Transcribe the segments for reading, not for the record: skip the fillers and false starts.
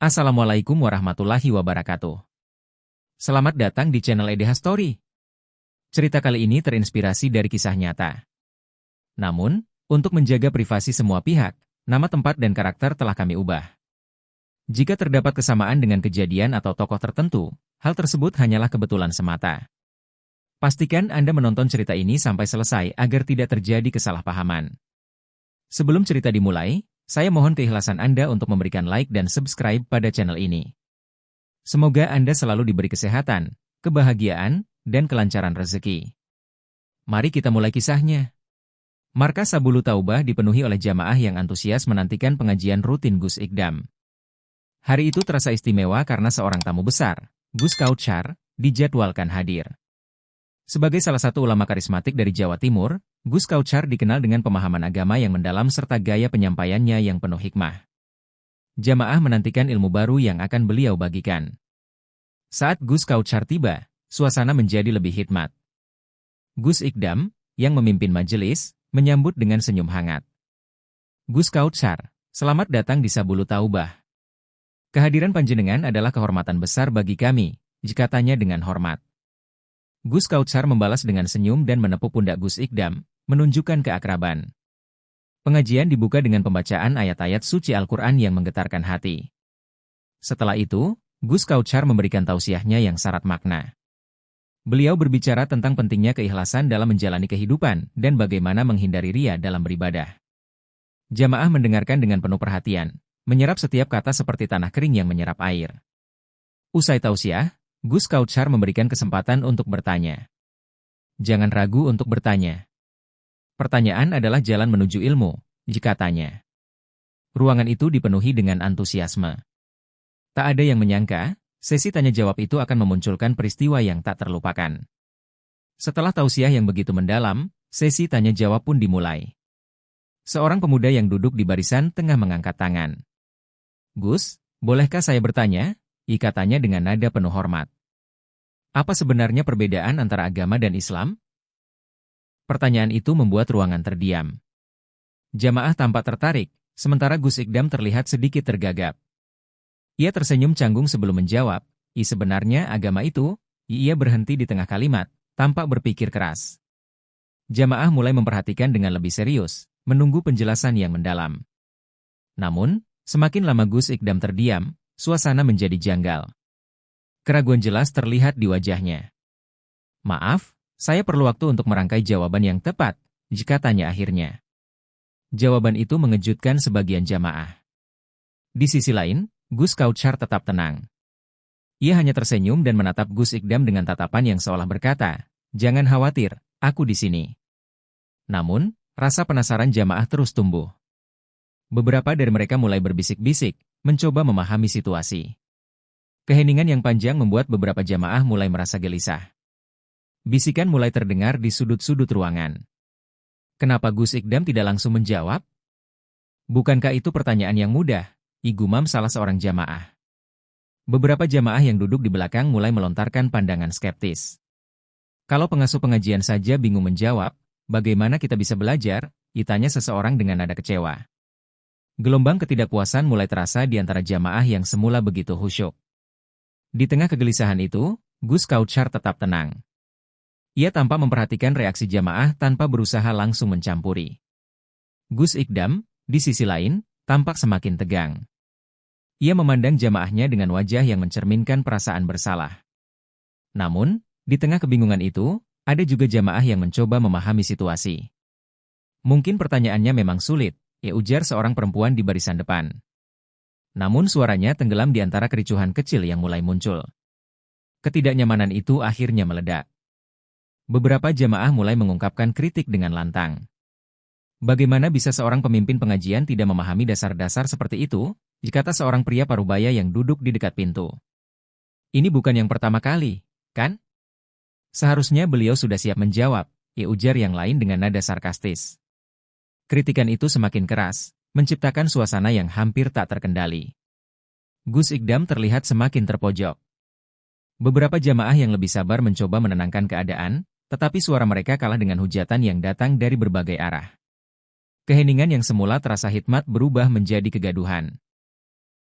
Assalamualaikum warahmatullahi wabarakatuh. Selamat datang di channel EDH Story. Cerita kali ini terinspirasi dari kisah nyata. Namun, untuk menjaga privasi semua pihak, nama tempat dan karakter telah kami ubah. Jika terdapat kesamaan dengan kejadian atau tokoh tertentu, hal tersebut hanyalah kebetulan semata. Pastikan Anda menonton cerita ini sampai selesai agar tidak terjadi kesalahpahaman. Sebelum cerita dimulai, saya mohon keikhlasan Anda untuk memberikan like dan subscribe pada channel ini. Semoga Anda selalu diberi kesehatan, kebahagiaan, dan kelancaran rezeki. Mari kita mulai kisahnya. Markas Sabulu Taubah dipenuhi oleh jamaah yang antusias menantikan pengajian rutin Gus Ikdam. Hari itu terasa istimewa karena seorang tamu besar, Gus Kautsar, dijadwalkan hadir. Sebagai salah satu ulama karismatik dari Jawa Timur, Gus Kautsar dikenal dengan pemahaman agama yang mendalam serta gaya penyampaiannya yang penuh hikmah. Jamaah menantikan ilmu baru yang akan beliau bagikan. Saat Gus Kautsar tiba, suasana menjadi lebih hikmat. Gus Ikdam, yang memimpin majelis, menyambut dengan senyum hangat. Gus Kautsar, selamat datang di Sabulu Taubah. Kehadiran panjenengan adalah kehormatan besar bagi kami, katanya dengan hormat. Gus Kautsar membalas dengan senyum dan menepuk pundak Gus Ikdam, menunjukkan keakraban. Pengajian dibuka dengan pembacaan ayat-ayat suci Al-Quran yang menggetarkan hati. Setelah itu, Gus Kautsar memberikan tausiahnya yang syarat makna. Beliau berbicara tentang pentingnya keikhlasan dalam menjalani kehidupan dan bagaimana menghindari riya dalam beribadah. Jamaah mendengarkan dengan penuh perhatian, menyerap setiap kata seperti tanah kering yang menyerap air. Usai tausiah, Gus Kautsar memberikan kesempatan untuk bertanya. Jangan ragu untuk bertanya. Pertanyaan adalah jalan menuju ilmu, katanya. Ruangan itu dipenuhi dengan antusiasme. Tak ada yang menyangka, sesi tanya jawab itu akan memunculkan peristiwa yang tak terlupakan. Setelah tausiah yang begitu mendalam, sesi tanya jawab pun dimulai. Seorang pemuda yang duduk di barisan tengah mengangkat tangan. Gus, bolehkah saya bertanya? Katanya dengan nada penuh hormat. Apa sebenarnya perbedaan antara agama dan Islam? Pertanyaan itu membuat ruangan terdiam. Jamaah tampak tertarik, sementara Gus Ikdam terlihat sedikit tergagap. Ia tersenyum canggung sebelum menjawab, sebenarnya agama itu, ia berhenti di tengah kalimat, tampak berpikir keras. Jamaah mulai memperhatikan dengan lebih serius, menunggu penjelasan yang mendalam. Namun, semakin lama Gus Ikdam terdiam, suasana menjadi janggal. Keraguan jelas terlihat di wajahnya. Maaf, saya perlu waktu untuk merangkai jawaban yang tepat, katanya akhirnya. Jawaban itu mengejutkan sebagian jamaah. Di sisi lain, Gus Kautsar tetap tenang. Ia hanya tersenyum dan menatap Gus Ikdam dengan tatapan yang seolah berkata, jangan khawatir, aku di sini. Namun, rasa penasaran jamaah terus tumbuh. Beberapa dari mereka mulai berbisik-bisik, mencoba memahami situasi. Keheningan yang panjang membuat beberapa jamaah mulai merasa gelisah. Bisikan mulai terdengar di sudut-sudut ruangan. Kenapa Gus Ikdam tidak langsung menjawab? Bukankah itu pertanyaan yang mudah? Gumam salah seorang jamaah. Beberapa jamaah yang duduk di belakang mulai melontarkan pandangan skeptis. Kalau pengasuh pengajian saja bingung menjawab, bagaimana kita bisa belajar? Tanya seseorang dengan nada kecewa. Gelombang ketidakpuasan mulai terasa di antara jamaah yang semula begitu khusyuk. Di tengah kegelisahan itu, Gus Kautsar tetap tenang. Ia tampak memperhatikan reaksi jamaah tanpa berusaha langsung mencampuri. Gus Ikdam, di sisi lain, tampak semakin tegang. Ia memandang jamaahnya dengan wajah yang mencerminkan perasaan bersalah. Namun, di tengah kebingungan itu, ada juga jamaah yang mencoba memahami situasi. Mungkin pertanyaannya memang sulit, ujar seorang perempuan di barisan depan. Namun suaranya tenggelam di antara kericuhan kecil yang mulai muncul. Ketidaknyamanan itu akhirnya meledak. Beberapa jamaah mulai mengungkapkan kritik dengan lantang. Bagaimana bisa seorang pemimpin pengajian tidak memahami dasar-dasar seperti itu? Kata seorang pria parubaya yang duduk di dekat pintu. Ini bukan yang pertama kali, kan? Seharusnya beliau sudah siap menjawab, ujar yang lain dengan nada sarkastis. Kritikan itu semakin keras, menciptakan suasana yang hampir tak terkendali. Gus Ikdam terlihat semakin terpojok. Beberapa jamaah yang lebih sabar mencoba menenangkan keadaan, tetapi suara mereka kalah dengan hujatan yang datang dari berbagai arah. Keheningan yang semula terasa hikmat berubah menjadi kegaduhan.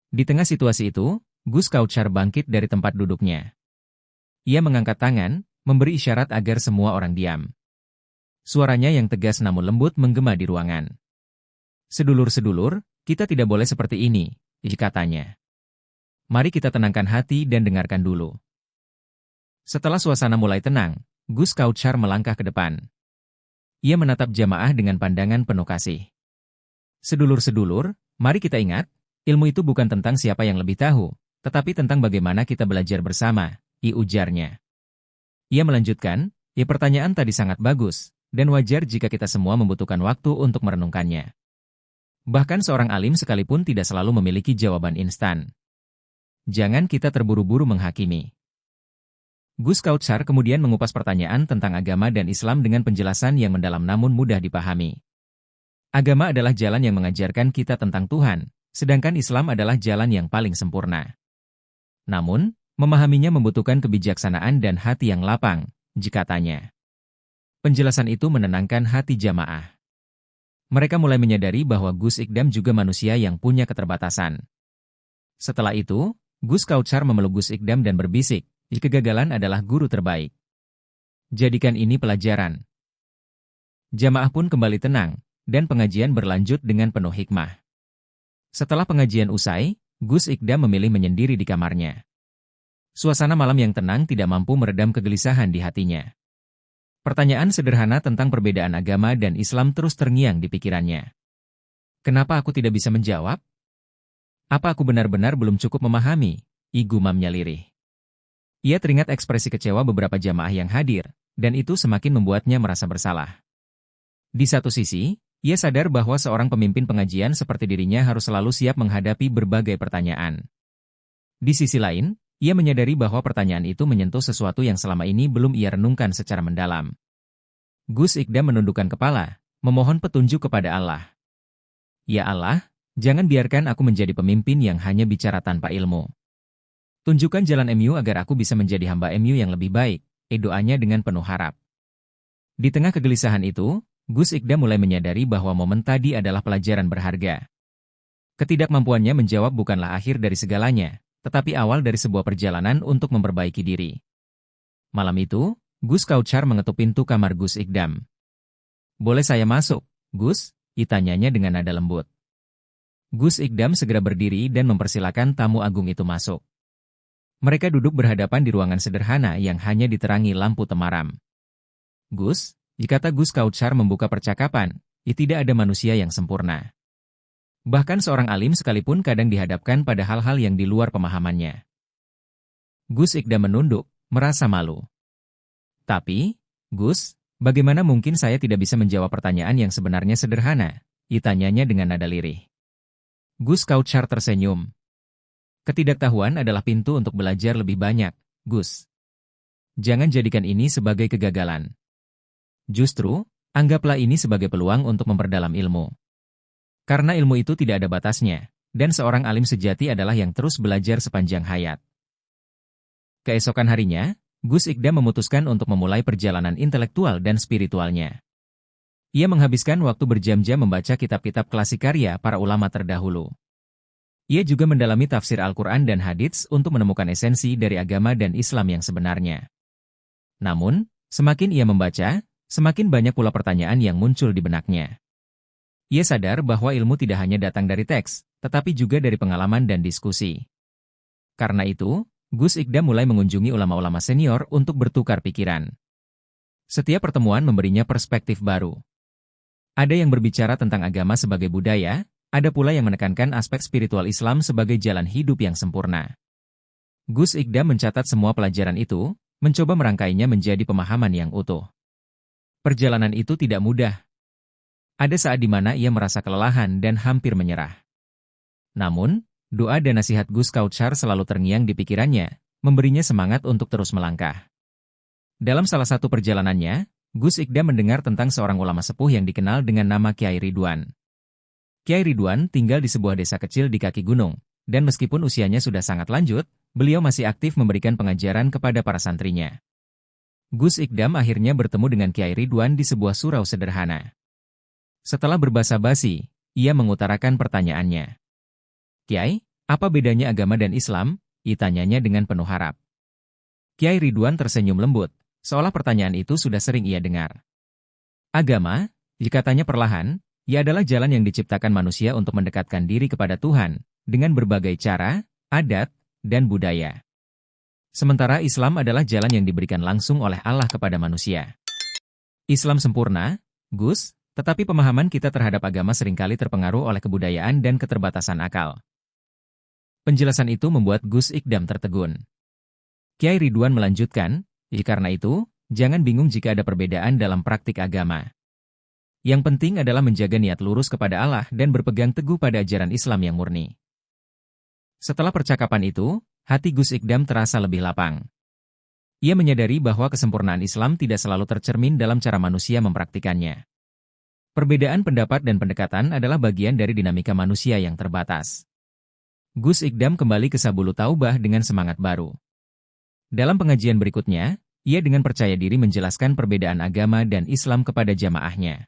Di tengah situasi itu, Gus Kauchar bangkit dari tempat duduknya. Ia mengangkat tangan, memberi isyarat agar semua orang diam. Suaranya yang tegas namun lembut menggema di ruangan. "Sedulur-sedulur, kita tidak boleh seperti ini," katanya. "Mari kita tenangkan hati dan dengarkan dulu." Setelah suasana mulai tenang, Gus Kauchar melangkah ke depan. Ia menatap jamaah dengan pandangan penuh kasih. "Sedulur-sedulur, mari kita ingat, ilmu itu bukan tentang siapa yang lebih tahu, tetapi tentang bagaimana kita belajar bersama," ujarnya. Ia melanjutkan, pertanyaan tadi sangat bagus, dan wajar jika kita semua membutuhkan waktu untuk merenungkannya. Bahkan seorang alim sekalipun tidak selalu memiliki jawaban instan. Jangan kita terburu-buru menghakimi." Gus Kauchar kemudian mengupas pertanyaan tentang agama dan Islam dengan penjelasan yang mendalam namun mudah dipahami. Agama adalah jalan yang mengajarkan kita tentang Tuhan, sedangkan Islam adalah jalan yang paling sempurna. Namun, memahaminya membutuhkan kebijaksanaan dan hati yang lapang, katanya. Penjelasan itu menenangkan hati jamaah. Mereka mulai menyadari bahwa Gus Ikdam juga manusia yang punya keterbatasan. Setelah itu, Gus Kauchar memeluk Gus Ikdam dan berbisik, "Kegagalan adalah guru terbaik. Jadikan ini pelajaran." Jamaah pun kembali tenang, dan pengajian berlanjut dengan penuh hikmah. Setelah pengajian usai, Gus Ikdam memilih menyendiri di kamarnya. Suasana malam yang tenang tidak mampu meredam kegelisahan di hatinya. Pertanyaan sederhana tentang perbedaan agama dan Islam terus terngiang di pikirannya. "Kenapa aku tidak bisa menjawab? Apa aku benar-benar belum cukup memahami?" gumamnya lirih. Ia teringat ekspresi kecewa beberapa jamaah yang hadir, dan itu semakin membuatnya merasa bersalah. Di satu sisi, ia sadar bahwa seorang pemimpin pengajian seperti dirinya harus selalu siap menghadapi berbagai pertanyaan. Di sisi lain, ia menyadari bahwa pertanyaan itu menyentuh sesuatu yang selama ini belum ia renungkan secara mendalam. Gus Ikdam menundukkan kepala, memohon petunjuk kepada Allah. "Ya Allah, jangan biarkan aku menjadi pemimpin yang hanya bicara tanpa ilmu. Tunjukkan jalan MU agar aku bisa menjadi hamba MU yang lebih baik," doanya dengan penuh harap. Di tengah kegelisahan itu, Gus Ikdam mulai menyadari bahwa momen tadi adalah pelajaran berharga. Ketidakmampuannya menjawab bukanlah akhir dari segalanya, tetapi awal dari sebuah perjalanan untuk memperbaiki diri. Malam itu, Gus Kauchar mengetuk pintu kamar Gus Ikdam. "Boleh saya masuk, Gus?" tanyanya dengan nada lembut. Gus Ikdam segera berdiri dan mempersilakan tamu agung itu masuk. Mereka duduk berhadapan di ruangan sederhana yang hanya diterangi lampu temaram. "Gus," kata Gus Kauchar membuka percakapan, "tidak ada manusia yang sempurna. Bahkan seorang alim sekalipun kadang dihadapkan pada hal-hal yang di luar pemahamannya." Gus Ikdam menunduk, merasa malu. "Tapi, Gus, bagaimana mungkin saya tidak bisa menjawab pertanyaan yang sebenarnya sederhana?" tanyanya dengan nada lirih. Gus Kauchar tersenyum. "Ketidaktahuan adalah pintu untuk belajar lebih banyak, Gus. Jangan jadikan ini sebagai kegagalan. Justru, anggaplah ini sebagai peluang untuk memperdalam ilmu. Karena ilmu itu tidak ada batasnya, dan seorang alim sejati adalah yang terus belajar sepanjang hayat." Keesokan harinya, Gus Ikdam memutuskan untuk memulai perjalanan intelektual dan spiritualnya. Ia menghabiskan waktu berjam-jam membaca kitab-kitab klasik karya para ulama terdahulu. Ia juga mendalami tafsir Al-Quran dan hadits untuk menemukan esensi dari agama dan Islam yang sebenarnya. Namun, semakin ia membaca, semakin banyak pula pertanyaan yang muncul di benaknya. Ia sadar bahwa ilmu tidak hanya datang dari teks, tetapi juga dari pengalaman dan diskusi. Karena itu, Gus Ikdam mulai mengunjungi ulama-ulama senior untuk bertukar pikiran. Setiap pertemuan memberinya perspektif baru. Ada yang berbicara tentang agama sebagai budaya, ada pula yang menekankan aspek spiritual Islam sebagai jalan hidup yang sempurna. Gus Ikdam mencatat semua pelajaran itu, mencoba merangkainya menjadi pemahaman yang utuh. Perjalanan itu tidak mudah. Ada saat di mana ia merasa kelelahan dan hampir menyerah. Namun, doa dan nasihat Gus Kauchar selalu terngiang di pikirannya, memberinya semangat untuk terus melangkah. Dalam salah satu perjalanannya, Gus Ikdam mendengar tentang seorang ulama sepuh yang dikenal dengan nama Kyai Ridwan. Kyai Ridwan tinggal di sebuah desa kecil di kaki gunung, dan meskipun usianya sudah sangat lanjut, beliau masih aktif memberikan pengajaran kepada para santrinya. Gus Ikdam akhirnya bertemu dengan Kyai Ridwan di sebuah surau sederhana. Setelah berbasa-basi, ia mengutarakan pertanyaannya. "Kyai, Apa bedanya agama dan Islam? Tanyanya dengan penuh harap. Kiai Ridwan tersenyum lembut, seolah pertanyaan itu sudah sering ia dengar. Agama, katanya perlahan, adalah jalan yang diciptakan manusia untuk mendekatkan diri kepada Tuhan, dengan berbagai cara, adat, dan budaya. Sementara Islam adalah jalan yang diberikan langsung oleh Allah kepada manusia. Islam sempurna, Gus, tetapi pemahaman kita terhadap agama seringkali terpengaruh oleh kebudayaan dan keterbatasan akal. Penjelasan itu membuat Gus Ikdam tertegun. Kiai Ridwan melanjutkan, karena itu, jangan bingung jika ada perbedaan dalam praktik agama. Yang penting adalah menjaga niat lurus kepada Allah dan berpegang teguh pada ajaran Islam yang murni. Setelah percakapan itu, hati Gus Ikdam terasa lebih lapang. Ia menyadari bahwa kesempurnaan Islam tidak selalu tercermin dalam cara manusia mempraktikannya. Perbedaan pendapat dan pendekatan adalah bagian dari dinamika manusia yang terbatas. Gus Ikdam kembali ke Sabulu Taubah dengan semangat baru. Dalam pengajian berikutnya, ia dengan percaya diri menjelaskan perbedaan agama dan Islam kepada jamaahnya.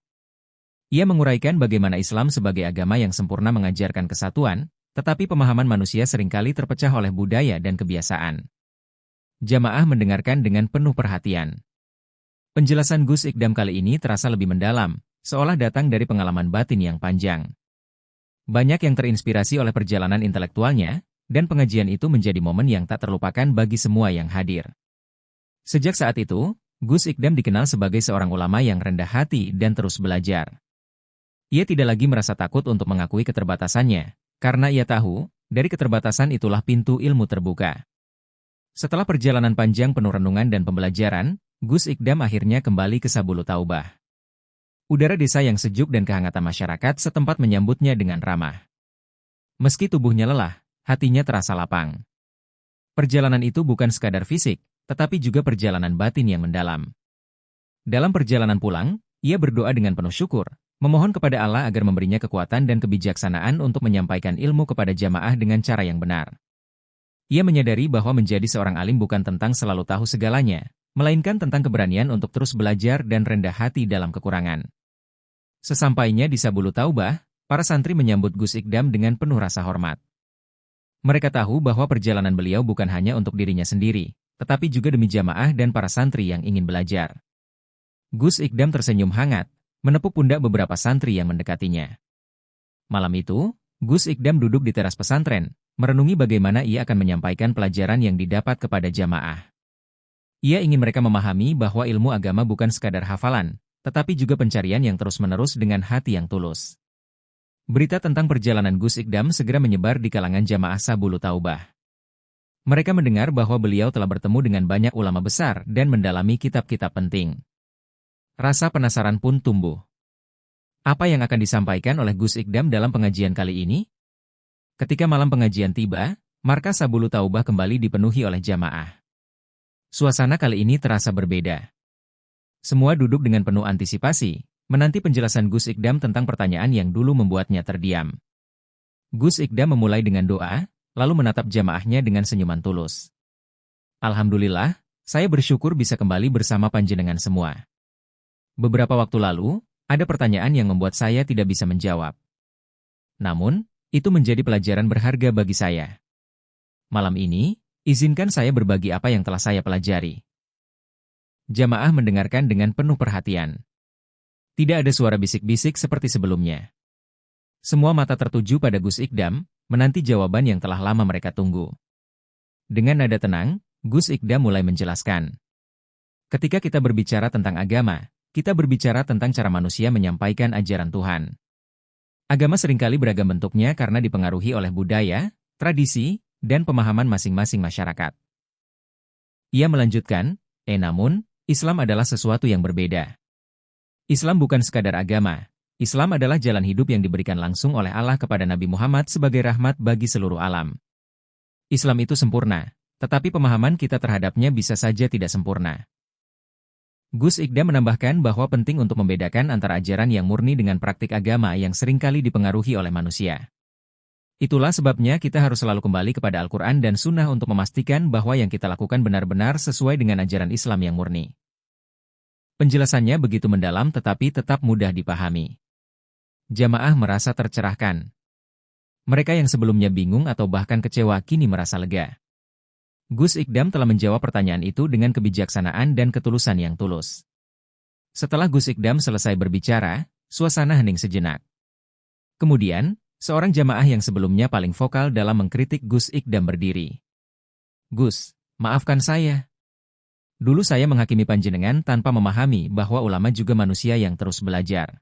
Ia menguraikan bagaimana Islam sebagai agama yang sempurna mengajarkan kesatuan, tetapi pemahaman manusia seringkali terpecah oleh budaya dan kebiasaan. Jamaah mendengarkan dengan penuh perhatian. Penjelasan Gus Ikdam kali ini terasa lebih mendalam, seolah datang dari pengalaman batin yang panjang. Banyak yang terinspirasi oleh perjalanan intelektualnya, dan pengajian itu menjadi momen yang tak terlupakan bagi semua yang hadir. Sejak saat itu, Gus Ikdam dikenal sebagai seorang ulama yang rendah hati dan terus belajar. Ia tidak lagi merasa takut untuk mengakui keterbatasannya, karena ia tahu, dari keterbatasan itulah pintu ilmu terbuka. Setelah perjalanan panjang penuh renungan dan pembelajaran, Gus Ikdam akhirnya kembali ke Sabulu Taubah. Udara desa yang sejuk dan kehangatan masyarakat setempat menyambutnya dengan ramah. Meski tubuhnya lelah, hatinya terasa lapang. Perjalanan itu bukan sekadar fisik, tetapi juga perjalanan batin yang mendalam. Dalam perjalanan pulang, ia berdoa dengan penuh syukur, memohon kepada Allah agar memberinya kekuatan dan kebijaksanaan untuk menyampaikan ilmu kepada jamaah dengan cara yang benar. Ia menyadari bahwa menjadi seorang alim bukan tentang selalu tahu segalanya, melainkan tentang keberanian untuk terus belajar dan rendah hati dalam kekurangan. Sesampainya di Sabulu Taubah, para santri menyambut Gus Ikdam dengan penuh rasa hormat. Mereka tahu bahwa perjalanan beliau bukan hanya untuk dirinya sendiri, tetapi juga demi jamaah dan para santri yang ingin belajar. Gus Ikdam tersenyum hangat, menepuk pundak beberapa santri yang mendekatinya. Malam itu, Gus Ikdam duduk di teras pesantren, merenungi bagaimana ia akan menyampaikan pelajaran yang didapat kepada jamaah. Ia ingin mereka memahami bahwa ilmu agama bukan sekadar hafalan, tetapi juga pencarian yang terus-menerus dengan hati yang tulus. Berita tentang perjalanan Gus Ikdam segera menyebar di kalangan jamaah Sabulu Taubah. Mereka mendengar bahwa beliau telah bertemu dengan banyak ulama besar dan mendalami kitab-kitab penting. Rasa penasaran pun tumbuh. Apa yang akan disampaikan oleh Gus Ikdam dalam pengajian kali ini? Ketika malam pengajian tiba, markas Sabulu Taubah kembali dipenuhi oleh jamaah. Suasana kali ini terasa berbeda. Semua duduk dengan penuh antisipasi, menanti penjelasan Gus Ikdam tentang pertanyaan yang dulu membuatnya terdiam. Gus Ikdam memulai dengan doa, lalu menatap jamaahnya dengan senyuman tulus. Alhamdulillah, saya bersyukur bisa kembali bersama panjenengan semua. Beberapa waktu lalu, ada pertanyaan yang membuat saya tidak bisa menjawab. Namun, itu menjadi pelajaran berharga bagi saya. Malam ini, izinkan saya berbagi apa yang telah saya pelajari. Jamaah mendengarkan dengan penuh perhatian. Tidak ada suara bisik-bisik seperti sebelumnya. Semua mata tertuju pada Gus Ikdam, menanti jawaban yang telah lama mereka tunggu. Dengan nada tenang, Gus Ikdam mulai menjelaskan. Ketika kita berbicara tentang agama, kita berbicara tentang cara manusia menyampaikan ajaran Tuhan. Agama seringkali beragam bentuknya karena dipengaruhi oleh budaya, tradisi, dan pemahaman masing-masing masyarakat. Ia melanjutkan, namun, Islam adalah sesuatu yang berbeda. Islam bukan sekadar agama. Islam adalah jalan hidup yang diberikan langsung oleh Allah kepada Nabi Muhammad sebagai rahmat bagi seluruh alam. Islam itu sempurna, tetapi pemahaman kita terhadapnya bisa saja tidak sempurna. Gus Ikdam menambahkan bahwa penting untuk membedakan antara ajaran yang murni dengan praktik agama yang seringkali dipengaruhi oleh manusia. Itulah sebabnya kita harus selalu kembali kepada Al-Quran dan Sunnah untuk memastikan bahwa yang kita lakukan benar-benar sesuai dengan ajaran Islam yang murni. Penjelasannya begitu mendalam tetapi tetap mudah dipahami. Jamaah merasa tercerahkan. Mereka yang sebelumnya bingung atau bahkan kecewa kini merasa lega. Gus Ikdam telah menjawab pertanyaan itu dengan kebijaksanaan dan ketulusan yang tulus. Setelah Gus Ikdam selesai berbicara, suasana hening sejenak. Kemudian, seorang jamaah yang sebelumnya paling vokal dalam mengkritik Gus Ikdam berdiri. "Gus, maafkan saya. Dulu saya menghakimi panjenengan tanpa memahami bahwa ulama juga manusia yang terus belajar.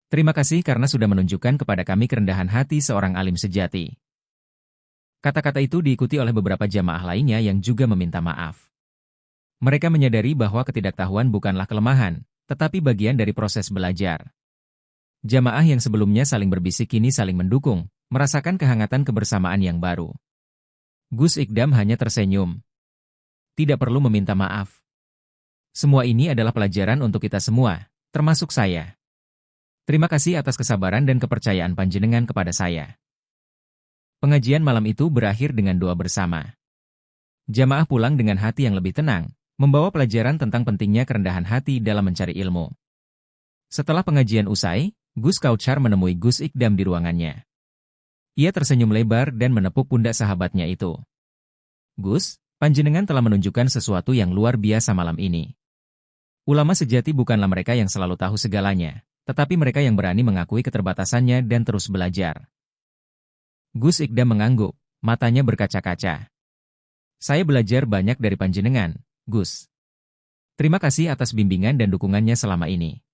Terima kasih karena sudah menunjukkan kepada kami kerendahan hati seorang alim sejati." Kata-kata itu diikuti oleh beberapa jamaah lainnya yang juga meminta maaf. Mereka menyadari bahwa ketidaktahuan bukanlah kelemahan, tetapi bagian dari proses belajar. Jamaah yang sebelumnya saling berbisik kini saling mendukung, merasakan kehangatan kebersamaan yang baru. Gus Ikdam hanya tersenyum. Tidak perlu meminta maaf. Semua ini adalah pelajaran untuk kita semua, termasuk saya. Terima kasih atas kesabaran dan kepercayaan panjenengan kepada saya. Pengajian malam itu berakhir dengan doa bersama. Jamaah pulang dengan hati yang lebih tenang, membawa pelajaran tentang pentingnya kerendahan hati dalam mencari ilmu. Setelah pengajian usai, Gus Kautsar menemui Gus Ikdam di ruangannya. Ia tersenyum lebar dan menepuk pundak sahabatnya itu. "Gus, panjenengan telah menunjukkan sesuatu yang luar biasa malam ini. Ulama sejati bukanlah mereka yang selalu tahu segalanya, tetapi mereka yang berani mengakui keterbatasannya dan terus belajar." Gus Ikdam mengangguk, matanya berkaca-kaca. "Saya belajar banyak dari panjenengan, Gus. Terima kasih atas bimbingan dan dukungannya selama ini."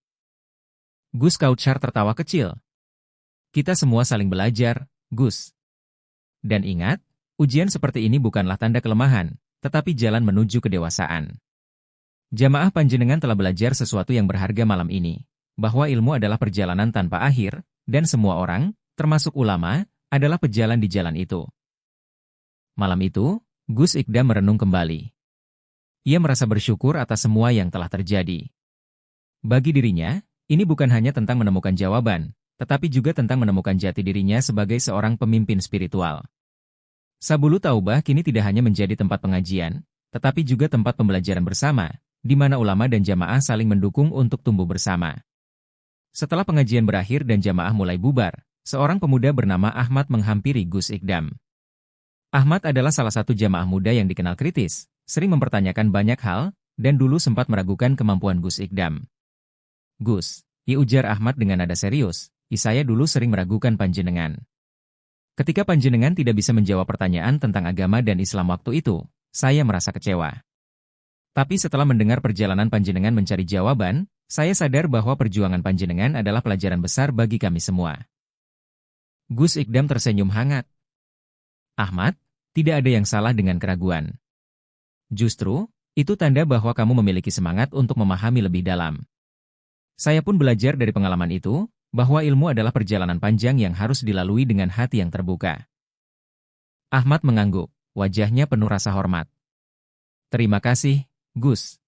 Gus Kautsar tertawa kecil. "Kita semua saling belajar, Gus. Dan ingat, ujian seperti ini bukanlah tanda kelemahan, tetapi jalan menuju kedewasaan." Jamaah panjenengan telah belajar sesuatu yang berharga malam ini, bahwa ilmu adalah perjalanan tanpa akhir, dan semua orang, termasuk ulama, adalah pejalan di jalan itu. Malam itu, Gus Ikdam merenung kembali. Ia merasa bersyukur atas semua yang telah terjadi. Bagi dirinya, ini bukan hanya tentang menemukan jawaban, tetapi juga tentang menemukan jati dirinya sebagai seorang pemimpin spiritual. Sabulu Taubah kini tidak hanya menjadi tempat pengajian, tetapi juga tempat pembelajaran bersama, di mana ulama dan jamaah saling mendukung untuk tumbuh bersama. Setelah pengajian berakhir dan jamaah mulai bubar, seorang pemuda bernama Ahmad menghampiri Gus Ikdam. Ahmad adalah salah satu jamaah muda yang dikenal kritis, sering mempertanyakan banyak hal, dan dulu sempat meragukan kemampuan Gus Ikdam. "Gus," ujar Ahmad dengan nada serius, "saya dulu sering meragukan panjenengan. Ketika panjenengan tidak bisa menjawab pertanyaan tentang agama dan Islam waktu itu, saya merasa kecewa. Tapi setelah mendengar perjalanan panjenengan mencari jawaban, saya sadar bahwa perjuangan panjenengan adalah pelajaran besar bagi kami semua." Gus Ikdam tersenyum hangat. "Ahmad, tidak ada yang salah dengan keraguan. Justru, itu tanda bahwa kamu memiliki semangat untuk memahami lebih dalam. Saya pun belajar dari pengalaman itu, bahwa ilmu adalah perjalanan panjang yang harus dilalui dengan hati yang terbuka." Ahmad mengangguk, wajahnya penuh rasa hormat. "Terima kasih, Gus.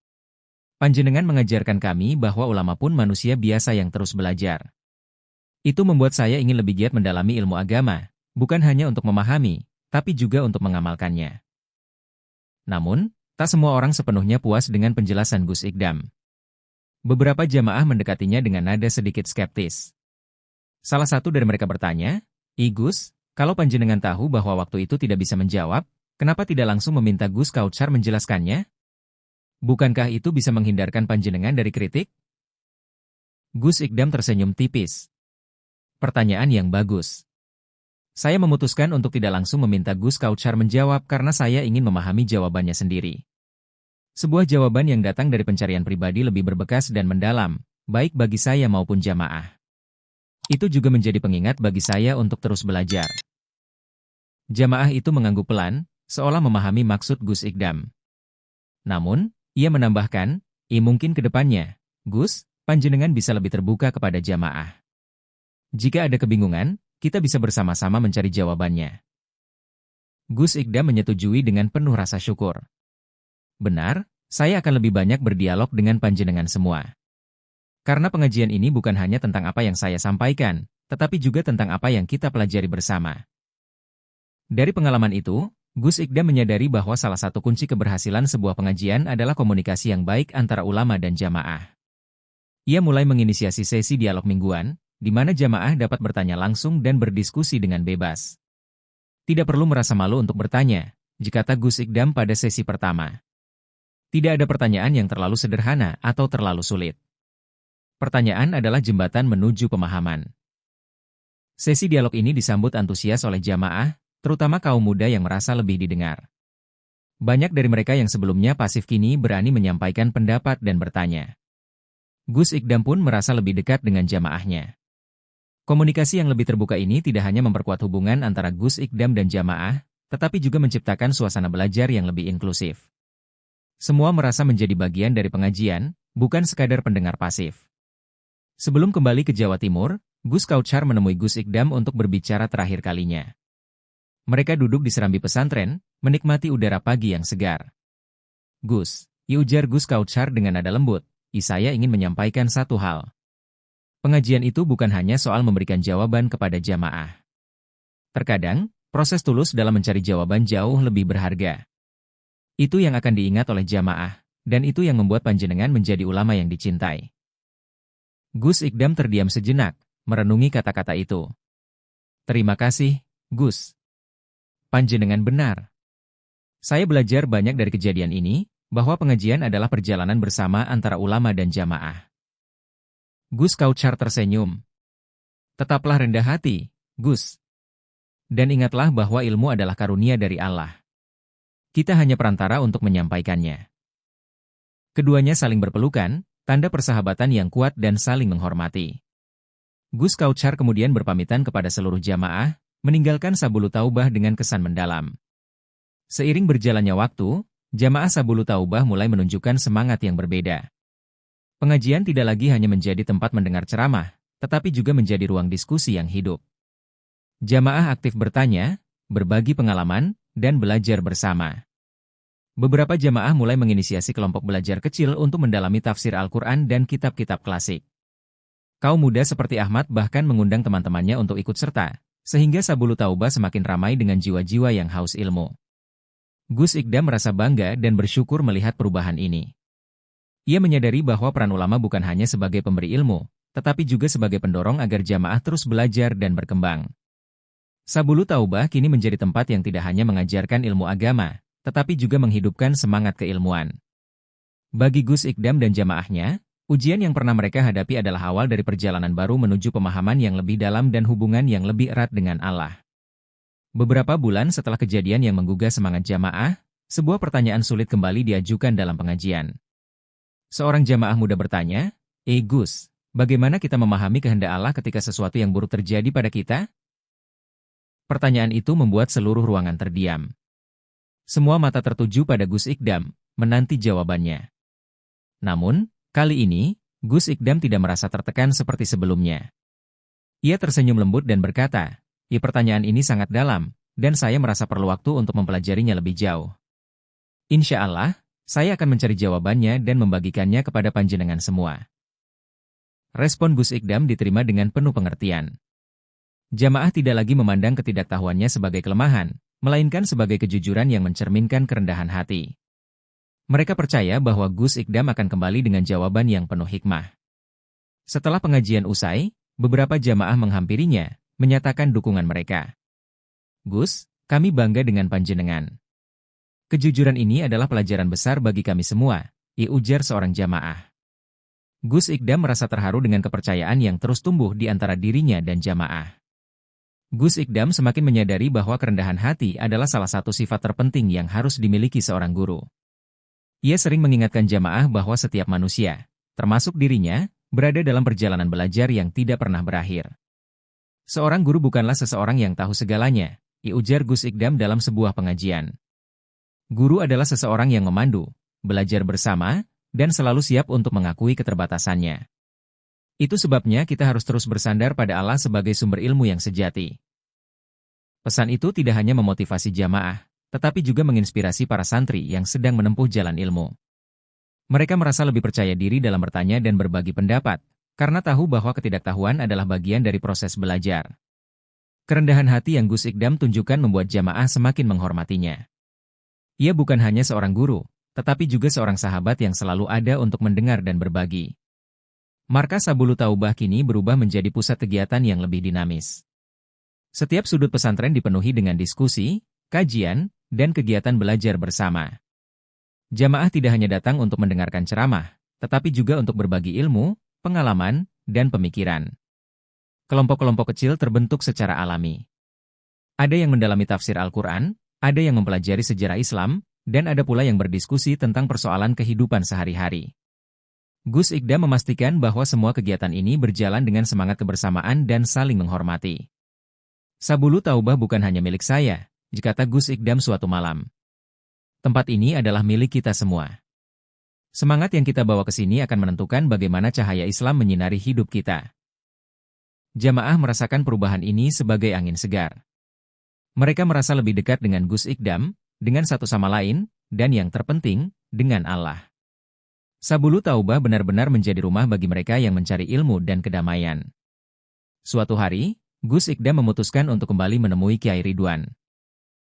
Panjenengan mengajarkan kami bahwa ulama pun manusia biasa yang terus belajar. Itu membuat saya ingin lebih giat mendalami ilmu agama, bukan hanya untuk memahami, tapi juga untuk mengamalkannya." Namun, tak semua orang sepenuhnya puas dengan penjelasan Gus Ikdam. Beberapa jamaah mendekatinya dengan nada sedikit skeptis. Salah satu dari mereka bertanya, "Gus, kalau panjenengan tahu bahwa waktu itu tidak bisa menjawab, kenapa tidak langsung meminta Gus Kautsar menjelaskannya? Bukankah itu bisa menghindarkan panjenengan dari kritik?" Gus Ikdam tersenyum tipis. "Pertanyaan yang bagus. Saya memutuskan untuk tidak langsung meminta Gus Kautsar menjawab karena saya ingin memahami jawabannya sendiri. Sebuah jawaban yang datang dari pencarian pribadi lebih berbekas dan mendalam, baik bagi saya maupun jamaah. Itu juga menjadi pengingat bagi saya untuk terus belajar." Jamaah itu mengangguk pelan, seolah memahami maksud Gus Ikdam. Namun, ia menambahkan, mungkin ke depannya, Gus, panjenengan bisa lebih terbuka kepada jamaah. Jika ada kebingungan, kita bisa bersama-sama mencari jawabannya." Gus Ikdam menyetujui dengan penuh rasa syukur. "Benar, saya akan lebih banyak berdialog dengan panjenengan semua. Karena pengajian ini bukan hanya tentang apa yang saya sampaikan, tetapi juga tentang apa yang kita pelajari bersama." Dari pengalaman itu, Gus Ikdam menyadari bahwa salah satu kunci keberhasilan sebuah pengajian adalah komunikasi yang baik antara ulama dan jamaah. Ia mulai menginisiasi sesi dialog mingguan, di mana jamaah dapat bertanya langsung dan berdiskusi dengan bebas. Tidak perlu merasa malu untuk bertanya, kata Gus Ikdam pada sesi pertama. Tidak ada pertanyaan yang terlalu sederhana atau terlalu sulit. Pertanyaan adalah jembatan menuju pemahaman. Sesi dialog ini disambut antusias oleh jamaah, terutama kaum muda yang merasa lebih didengar. Banyak dari mereka yang sebelumnya pasif kini berani menyampaikan pendapat dan bertanya. Gus Ikdam pun merasa lebih dekat dengan jamaahnya. Komunikasi yang lebih terbuka ini tidak hanya memperkuat hubungan antara Gus Ikdam dan jamaah, tetapi juga menciptakan suasana belajar yang lebih inklusif. Semua merasa menjadi bagian dari pengajian, bukan sekadar pendengar pasif. Sebelum kembali ke Jawa Timur, Gus Kautsar menemui Gus Ikdam untuk berbicara terakhir kalinya. Mereka duduk di serambi pesantren, menikmati udara pagi yang segar. Gus, ujar Gus Kautsar dengan nada lembut, saya ingin menyampaikan satu hal. Pengajian itu bukan hanya soal memberikan jawaban kepada jamaah. Terkadang, proses tulus dalam mencari jawaban jauh lebih berharga. Itu yang akan diingat oleh jamaah, dan itu yang membuat panjenengan menjadi ulama yang dicintai. Gus Ikdam terdiam sejenak, merenungi kata-kata itu. Terima kasih, Gus. Panjenengan benar. Saya belajar banyak dari kejadian ini, bahwa pengajian adalah perjalanan bersama antara ulama dan jamaah. Gus Kautsar tersenyum. Tetaplah rendah hati, Gus. Dan ingatlah bahwa ilmu adalah karunia dari Allah. Kita hanya perantara untuk menyampaikannya. Keduanya saling berpelukan, tanda persahabatan yang kuat dan saling menghormati. Gus Kautsar kemudian berpamitan kepada seluruh jamaah, meninggalkan Sabulu Taubah dengan kesan mendalam. Seiring berjalannya waktu, jamaah Sabulu Taubah mulai menunjukkan semangat yang berbeda. Pengajian tidak lagi hanya menjadi tempat mendengar ceramah, tetapi juga menjadi ruang diskusi yang hidup. Jamaah aktif bertanya, berbagi pengalaman, dan belajar bersama. Beberapa jamaah mulai menginisiasi kelompok belajar kecil untuk mendalami tafsir Al-Quran dan kitab-kitab klasik. Kaum muda seperti Ahmad bahkan mengundang teman-temannya untuk ikut serta, sehingga Sabulu Taubah semakin ramai dengan jiwa-jiwa yang haus ilmu. Gus Ikdam merasa bangga dan bersyukur melihat perubahan ini. Ia menyadari bahwa peran ulama bukan hanya sebagai pemberi ilmu, tetapi juga sebagai pendorong agar jamaah terus belajar dan berkembang. Sabulu Taubah kini menjadi tempat yang tidak hanya mengajarkan ilmu agama, tetapi juga menghidupkan semangat keilmuan. Bagi Gus Ikdam dan jamaahnya, ujian yang pernah mereka hadapi adalah awal dari perjalanan baru menuju pemahaman yang lebih dalam dan hubungan yang lebih erat dengan Allah. Beberapa bulan setelah kejadian yang menggugah semangat jamaah, sebuah pertanyaan sulit kembali diajukan dalam pengajian. Seorang jamaah muda bertanya, Gus, bagaimana kita memahami kehendak Allah ketika sesuatu yang buruk terjadi pada kita? Pertanyaan itu membuat seluruh ruangan terdiam. Semua mata tertuju pada Gus Ikdam, menanti jawabannya. Namun, kali ini, Gus Ikdam tidak merasa tertekan seperti sebelumnya. Ia tersenyum lembut dan berkata, pertanyaan ini sangat dalam, dan saya merasa perlu waktu untuk mempelajarinya lebih jauh. Insya Allah, saya akan mencari jawabannya dan membagikannya kepada panjenengan semua. Respon Gus Ikdam diterima dengan penuh pengertian. Jamaah tidak lagi memandang ketidaktahuannya sebagai kelemahan, melainkan sebagai kejujuran yang mencerminkan kerendahan hati. Mereka percaya bahwa Gus Ikdam akan kembali dengan jawaban yang penuh hikmah. Setelah pengajian usai, beberapa jamaah menghampirinya, menyatakan dukungan mereka. Gus, kami bangga dengan panjenengan. Kejujuran ini adalah pelajaran besar bagi kami semua, ujar seorang jamaah. Gus Ikdam merasa terharu dengan kepercayaan yang terus tumbuh di antara dirinya dan jamaah. Gus Ikdam semakin menyadari bahwa kerendahan hati adalah salah satu sifat terpenting yang harus dimiliki seorang guru. Ia sering mengingatkan jamaah bahwa setiap manusia, termasuk dirinya, berada dalam perjalanan belajar yang tidak pernah berakhir. Seorang guru bukanlah seseorang yang tahu segalanya, ujar Gus Ikdam dalam sebuah pengajian. Guru adalah seseorang yang memandu, belajar bersama, dan selalu siap untuk mengakui keterbatasannya. Itu sebabnya kita harus terus bersandar pada Allah sebagai sumber ilmu yang sejati. Pesan itu tidak hanya memotivasi jamaah, tetapi juga menginspirasi para santri yang sedang menempuh jalan ilmu. Mereka merasa lebih percaya diri dalam bertanya dan berbagi pendapat, karena tahu bahwa ketidaktahuan adalah bagian dari proses belajar. Kerendahan hati yang Gus Ikdam tunjukkan membuat jamaah semakin menghormatinya. Ia bukan hanya seorang guru, tetapi juga seorang sahabat yang selalu ada untuk mendengar dan berbagi. Markas Sabulu Taubah kini berubah menjadi pusat kegiatan yang lebih dinamis. Setiap sudut pesantren dipenuhi dengan diskusi, kajian, dan kegiatan belajar bersama. Jamaah tidak hanya datang untuk mendengarkan ceramah, tetapi juga untuk berbagi ilmu, pengalaman, dan pemikiran. Kelompok-kelompok kecil terbentuk secara alami. Ada yang mendalami tafsir Al-Quran, ada yang mempelajari sejarah Islam, dan ada pula yang berdiskusi tentang persoalan kehidupan sehari-hari. Gus Ikdam memastikan bahwa semua kegiatan ini berjalan dengan semangat kebersamaan dan saling menghormati. Sabulu Taubah bukan hanya milik saya, kata Gus Ikdam suatu malam. Tempat ini adalah milik kita semua. Semangat yang kita bawa ke sini akan menentukan bagaimana cahaya Islam menyinari hidup kita. Jamaah merasakan perubahan ini sebagai angin segar. Mereka merasa lebih dekat dengan Gus Ikdam, dengan satu sama lain, dan yang terpenting, dengan Allah. Sabulu Taubah benar-benar menjadi rumah bagi mereka yang mencari ilmu dan kedamaian. Suatu hari, Gus Ikdam memutuskan untuk kembali menemui Kyai Ridwan.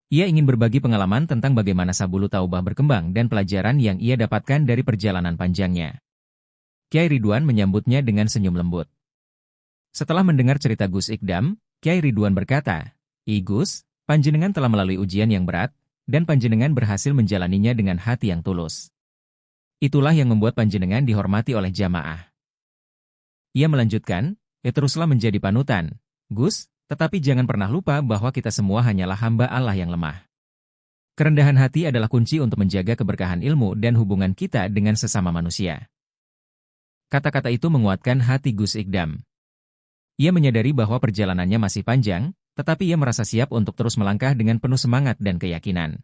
Ia ingin berbagi pengalaman tentang bagaimana Sabulu Taubah berkembang dan pelajaran yang ia dapatkan dari perjalanan panjangnya. Kyai Ridwan menyambutnya dengan senyum lembut. Setelah mendengar cerita Gus Ikdam, Kyai Ridwan berkata, "I Gus, panjenengan telah melalui ujian yang berat, dan panjenengan berhasil menjalaninya dengan hati yang tulus. Itulah yang membuat panjenengan dihormati oleh jamaah." Ia melanjutkan, teruslah menjadi panutan, Gus, tetapi jangan pernah lupa bahwa kita semua hanyalah hamba Allah yang lemah. Kerendahan hati adalah kunci untuk menjaga keberkahan ilmu dan hubungan kita dengan sesama manusia. Kata-kata itu menguatkan hati Gus Ikdam. Ia menyadari bahwa perjalanannya masih panjang, tetapi ia merasa siap untuk terus melangkah dengan penuh semangat dan keyakinan.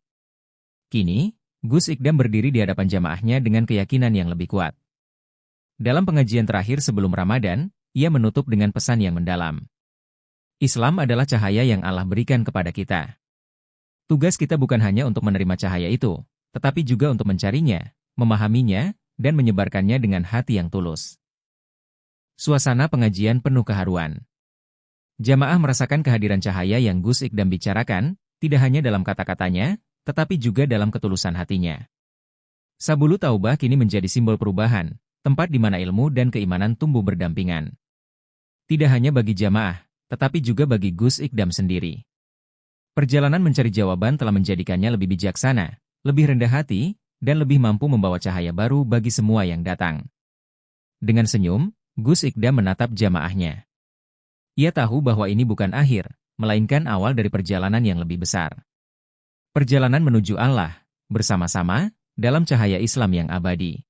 Kini, Gus Ikdam berdiri di hadapan jamaahnya dengan keyakinan yang lebih kuat. Dalam pengajian terakhir sebelum Ramadan, ia menutup dengan pesan yang mendalam. Islam adalah cahaya yang Allah berikan kepada kita. Tugas kita bukan hanya untuk menerima cahaya itu, tetapi juga untuk mencarinya, memahaminya, dan menyebarkannya dengan hati yang tulus. Suasana pengajian penuh keharuan. Jamaah merasakan kehadiran cahaya yang Gus Ikdam bicarakan, tidak hanya dalam kata-katanya, tetapi juga dalam ketulusan hatinya. Sabulu Taubah kini menjadi simbol perubahan, tempat di mana ilmu dan keimanan tumbuh berdampingan. Tidak hanya bagi jamaah, tetapi juga bagi Gus Ikdam sendiri. Perjalanan mencari jawaban telah menjadikannya lebih bijaksana, lebih rendah hati, dan lebih mampu membawa cahaya baru bagi semua yang datang. Dengan senyum, Gus Ikdam menatap jamaahnya. Ia tahu bahwa ini bukan akhir, melainkan awal dari perjalanan yang lebih besar. Perjalanan menuju Allah, bersama-sama, dalam cahaya Islam yang abadi.